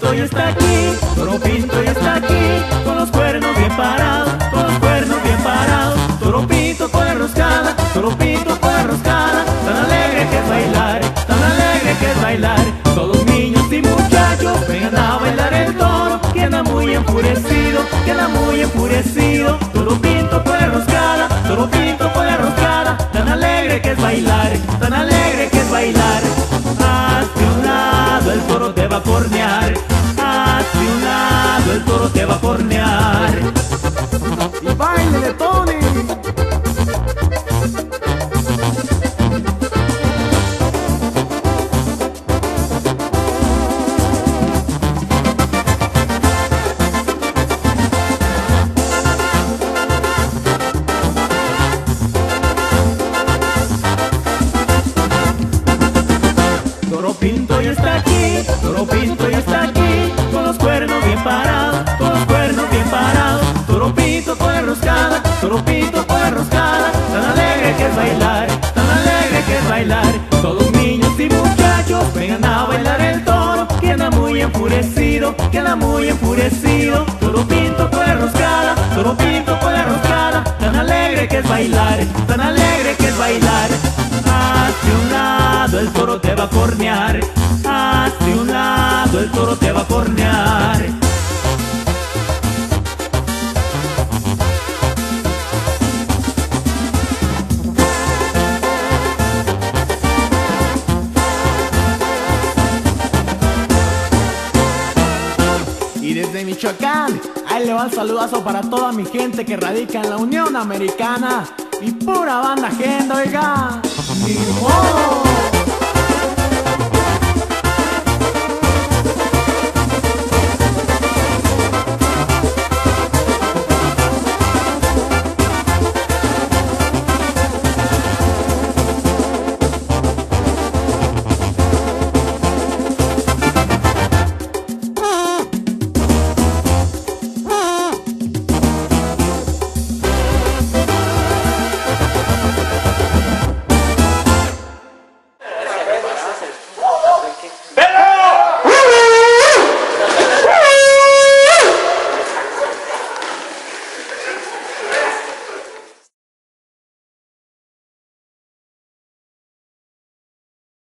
Pinto ya está aquí, Toro Pinto ya está aquí, con los cuernos bien parados, con los cuernos bien parados. Toro Pinto con la roscada, Toro Pinto con la roscada, tan alegre que es bailar, tan alegre que es bailar. Todos niños y muchachos vengan a bailar el toro, que anda muy enfurecido, que anda muy enfurecido. Toro Pinto con la roscada, Toro Pinto con la roscada, tan alegre que es bailar, tan alegre que es bailar. Hacia un lado el toro te va a cornear, hacia un lado el toro te va a cornear. Y baile de Tony. Toro Pinto ya está aquí, Toro Pinto ya está aquí, con los cuernos bien parados, con los cuernos bien parados. Toro Pinto con la roscada, Toro Pinto con la roscada, tan alegre que es bailar, tan alegre que es bailar. Todos niños y muchachos vengan a bailar el toro, que anda muy enfurecido, que anda muy enfurecido. Toro Pinto con la roscada, Toro Pinto con la roscada, tan alegre que es bailar, tan alegre que es bailar. Hacia un lado el toro te va a cornear, hacia un lado el toro te va a cornear. Y desde Michoacán, ahí le va el saludazo para toda mi gente que radica en la Unión Americana. Y pura banda agenda, oiga. ¡Ni modo!